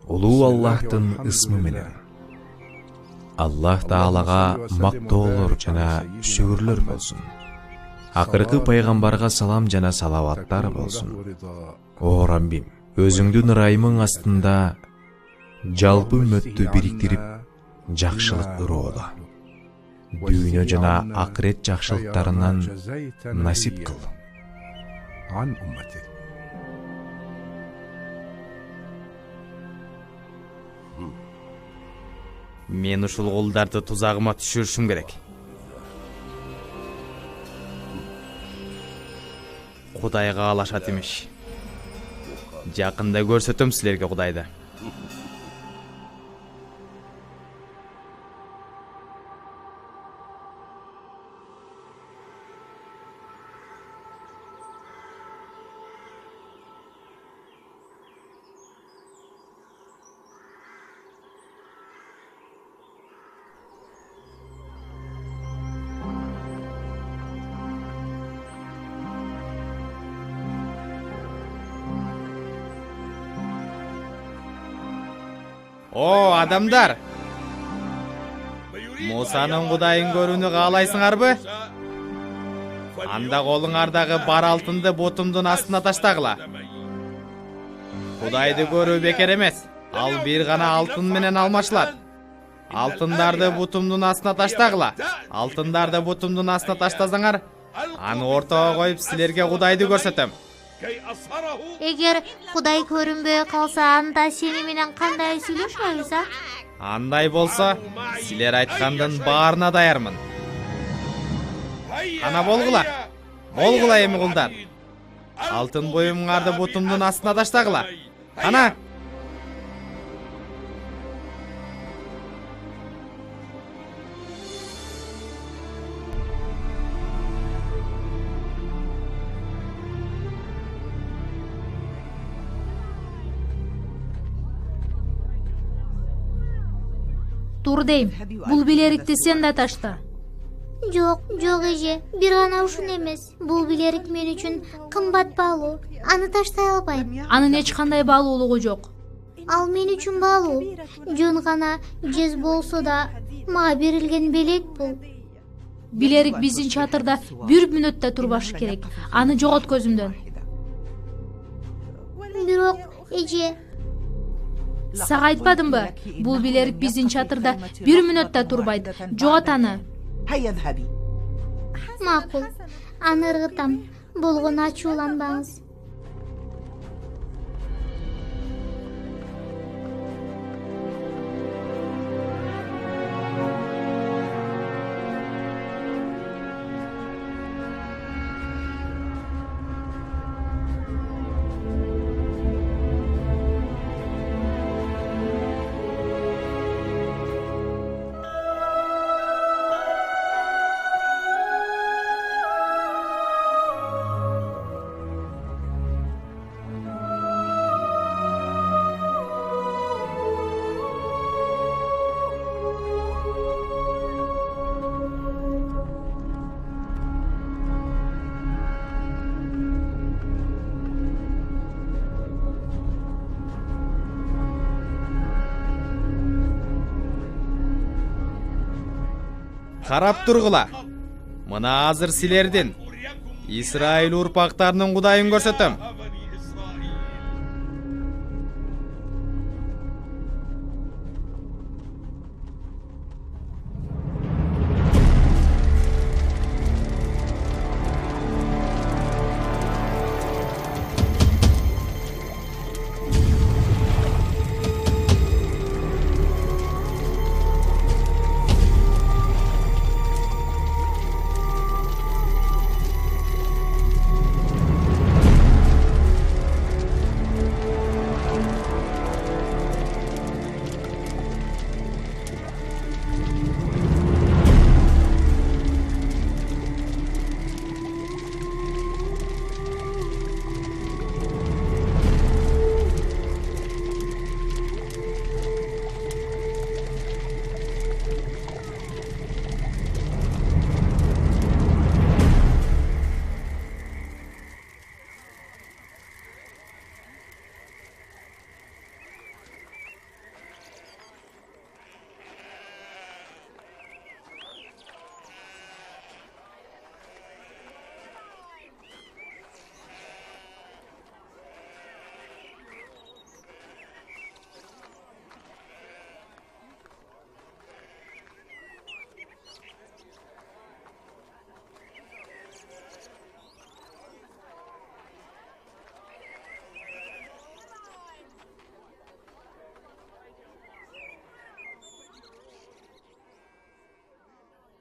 улуу Аллахтын ысмы менен. Аллах Таалага мактоолор жана шүгүрлөр болсун. Акыркы пайгамбарга салам жана салаваттар болсун. О Раббим, өзүңдүн ырайымың астында жалпы үммөттү бириктирип, жакшылык ыроола. Дүйнө жана акырет жакшылыктарынан насип кыл. Мен ушул колдарды тузагыма түшүрүшүм керек. Кудайга каалашат имиш. Жакында көрсөтөм силерге Кудайды. О, адамдар! Мусанын Кудайын көрүүнү каалайсыңарбы? Анда колуңардагы бар алтынды бутумдун астына таштагыла. Кудайды көрүү бекер эмес. Ал бир гана алтын менен алмашылат. Алтындарды бутумдун астына таштагыла. Алтындарды бутумдун астына таштасаңар, аны ортого коюп силерге Кудайды көрсөтөм. Эгер Кудай көрүнбөй калса, анда сени менен кандай сүйлөшөбүз, а? Андай болсо, силер айткандын баарына даярмын. Ана болгула. Болгула эми кулдар. Алтын буюмуңарды бутумдун астына таштагыла. Ана! Тур дейм. Бул билерикти сен да ташта. Жок, эже, бир гана ушун эмес. Бул билерик мен үчүн кымбат баалуу. Аны таштай албайм. Анын эч кандай баалуулугу жок. Ал мен үчүн баалуу. Жөн гана жез болсо да мага берилген белек бул. Билерик биздин чатырда бир мүнөт да турбашы керек. Аны жогот көзүмдөн. Бирок, эже, Сага айтпадымбы? Бул билерик биздин чатырда бир мүнөт да турбайт. Жогот аны. макул. Аны ыргытам. Болгону ачууланбаңыз. Карап тургула. Мына азыр силердин Исраил урпактарынын Кудайын көрсөтөм.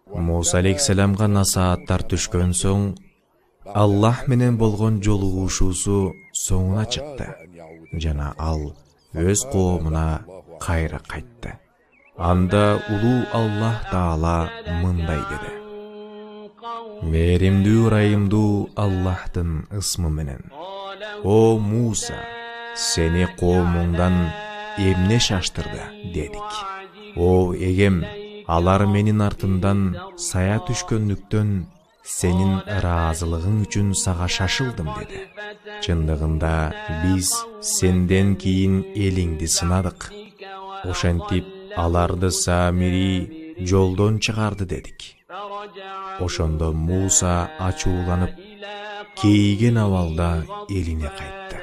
Муса алейхиссаламга насааттар түшкөн соң Аллах менен болгон жолугушуусу соңуна чыкты жана ал өз коомуна кайра кайтты. Анда улуу Аллах Таала мындай деди: Мээримдүү ырайымдуу Аллахтын ысмы менен. О Муса, сени коомуңдан эмне шаштырды дедик. О эгем, алар менин артымдан сая түшкөндүктөн сенин ыраазылыгың үчүн сага шашылдым деди. Чындыгында биз сенден кийин элиңди сынадык. Ошентип аларды Самири жолдон чыгарды дедик. Ошондо Муса ачууланып, кейиген абалда элине кайтты.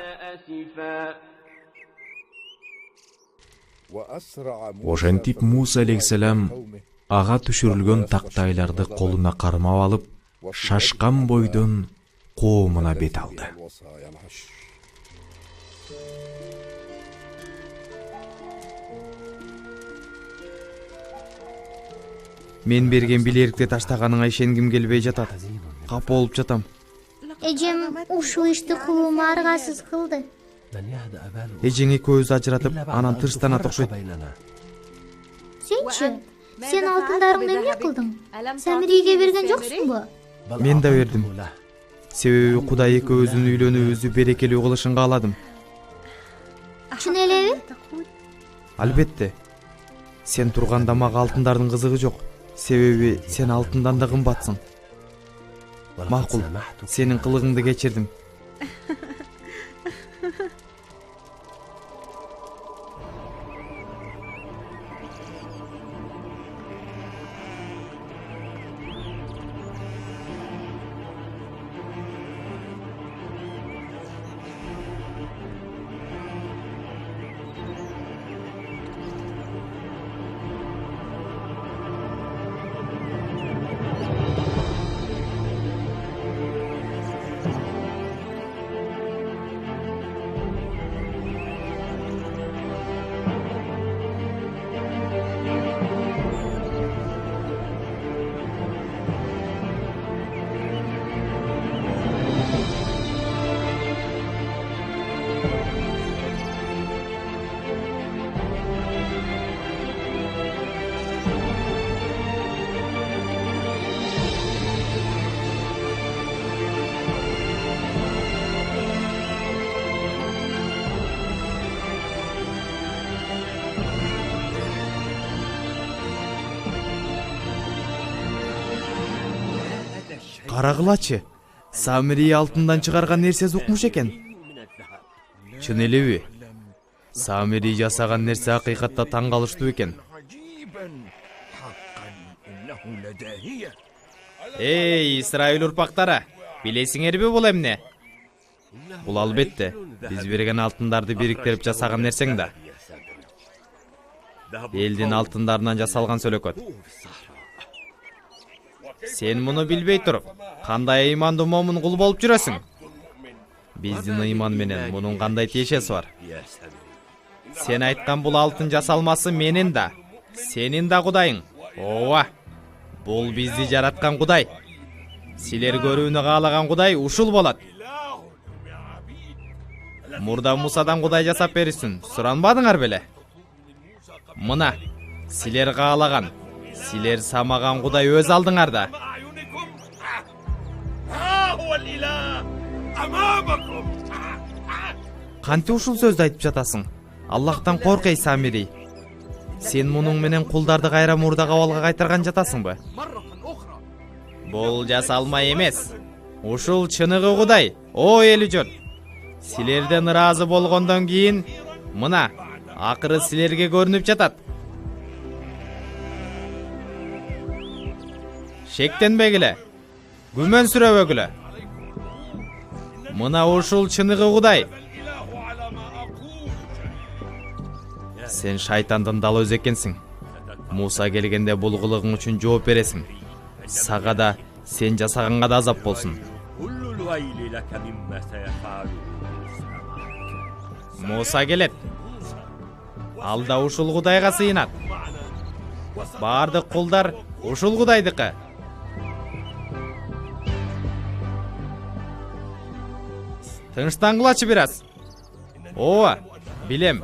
Ошентип Муса алейхиссалам ага түшүрүлгөн тактайларды колуна кармап алып, шашкан бойдон коомуна бет алды. Мен берген билерикти таштаганыңа ишенгим келбей жатат. Капа болуп жатам. Эжем ушул ишти кылуума аргасыз кылды. Эжең экөөбүздү ажыратып, анан тырстана окшойт. Сенчи? Сен алтындарыңды эмне кылдың? Самириге берген жоксуңбу? Мен да бердим. Себеби Кудай экөөбүздүн үйлөнүүбүздү берекелүү кылышын кааладым. Чын элеби? Албетте. Сен турганда мага алтындардын кызыгы жок. Себеби сен алтындан да кымбатсың. Макул, сенин кылыгыңды кечирдим. Карагылачы, Самири алтындан чыгарган нерсе укмуш экен. Чын элеби? Самири жасаган нерсе акыйкатта таң калыштуу экен. Эй, Исраил урпактары, билесиңерби бул эмне? Бул албетте биз берген алтындарды бириктирип жасаган нерсең да. Элдин алтындарынан жасалган сөлөкөт. Сен муну билбей туруп, кандай ыймандуу момун кул болуп жүрөсүң? Биздин ыйман менен мунун кандай тиешеси бар? Сен айткан бул алтын жасалмасы менин да, сенин да Кудайың. Ооба, бул бизди жараткан Кудай. Силер көрүүнү каалаган Кудай ушул болот. Мурда Мусадан Кудай жасап берсин, суранбадыңар беле? Мына, силер каалаган, силер самаган Кудай өз алдыңарда. Канти ушул сөздү айтып жатасың? Аллахтан корк эй Самири. Сен мунуң менен кулдарды кайра мурдагы абалга кайтарган жатасыңбы? Бул жасалма эмес. Ушул чыныгы Кудай. О эл жұрт. Силерден ыраазы болгондон кийин мына акыры силерге көрүнүп жатат. Шектенбегиле, күмөнсүрөбөгүлө. Мына ушул чыныгы Кудай. Сен шайтандын дал өзү экенсиң. Муса келгенде бул кылыгың үчүн жооп бересиң. Сага да сен жасаганга да азап болсун. Муса келет. Ал да ушул Кудайга сыйынат. Бардык кулдар ушул Кудайдыкы. Тынчтангылачы бир аз. Ооба, билем.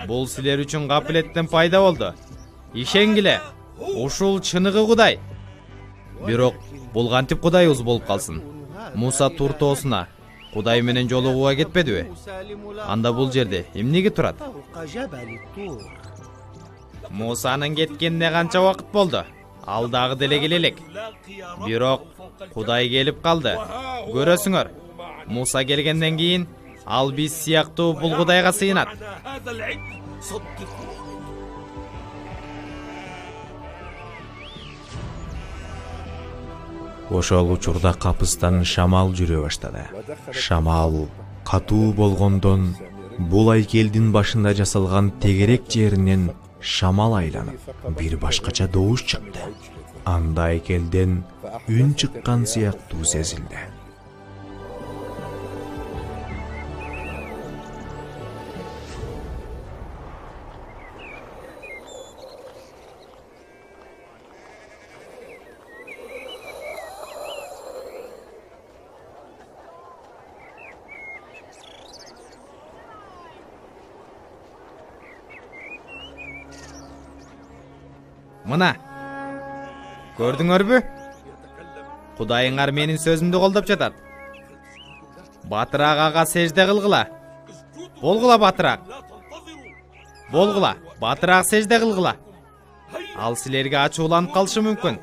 Бул силер үчүн капилеттен пайда болду. Ишенгиле, ушул чыныгы Кудай. Бирок бул кантип Кудайыбыз болуп калсын? Муса Тур тоосуна Кудай менен жолугууга кетпедиби? Анда бул жерде эмнеге турат? Мусанын кеткенине канча убакыт болду? Ал дагы деле келе элек. Бирок Кудай келип калды. Көрөсүңөр, Муса келгенден кийин ал биз сыяктуу бул Кудайга сыйынат. Ошол учурда капыстан шамал жүрө баштады. Шамал катуу болгондон бул айкелдин башында жасалган тегерек жеринен шамал айланып, бир башкача добуш чыкты. Анда айкелден үн чыккан сыяктуу сезилди. Мына, көрдүңөрбү? Кудайыңар менин сөзүмдү колдоп жатат. Батыраак ага сежде кылгыла. Болгула батыраак. Болгула, батыраак сежде кылгыла. Ал силерге ачууланып калышы мүмкүн.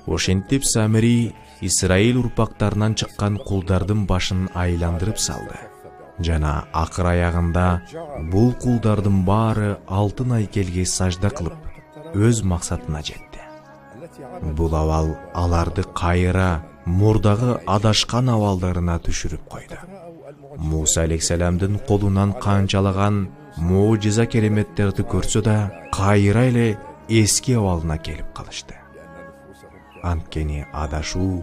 Ошентип Самири Исраил урпактарынан чыккан кулдардын башын айландырып салды. Жана акыр аягында бул кулдардын баары алтын айкелге сажда кылып, өз максатына жетти. Бул абал аларды кайра мурдагы адашкан абалдарына түшүрүп койду. Муса алейхисаламдын колунан канчалаган мужиза кереметтерди көрсө да, кайра эле эски абалына келип калышты. Анткени адашуу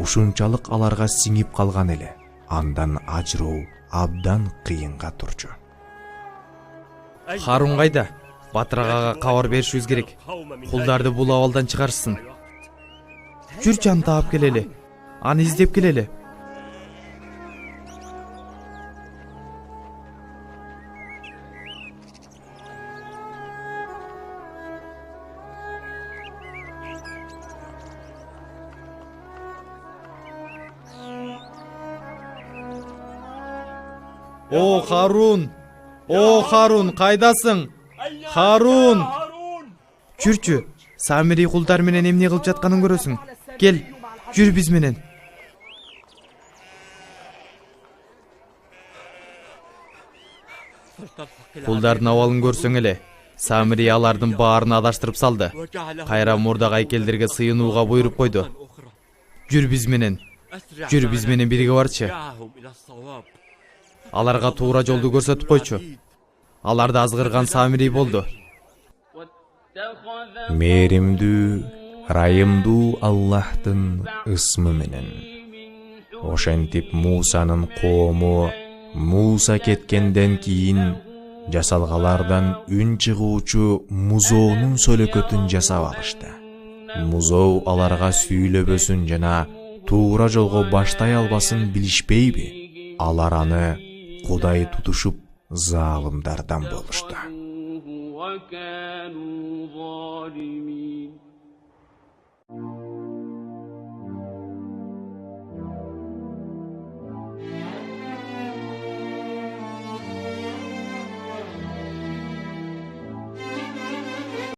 ушунчалык аларга сиңип калган эле. Андан ажыроо абдан кыйынга турчу. Харун кайда? Батырага кабар беришибиз керек. Кулдарды бул абалдан чыгарышсын. Жүрчү, аны таап келели. Аны издеп келели. О, Харун! О, Харун, кайдасың? Харун! Жүрчү, Самири кулдар менен эмне кылып жатканын көрөсүң. Кел, жүр биз менен. Кулдардын абалын көрсөң эле, Самири алардын баарын адаштырып салды. Кайра мурдагы айкелдерге сыйынууга буйруп койду. Жүр биз менен. Жүр биз менен бирге барчы. Аларга туура жолду көрсөтүп койчу. Аларды азгырган Самири болду. Мээримдүү, ырайымдуу Аллахтын ысмы менен. Ошентип Мусанын коому Муса кеткенден кийин жасалгалардан үн чыгуучу музоонун сөлөкөтүн жасап алышты. Музоо аларга сүйлөбөсүн жана туура жолго баштай албасын билишпейби? Алар аны Кудай тутушуп залымдардан болушту.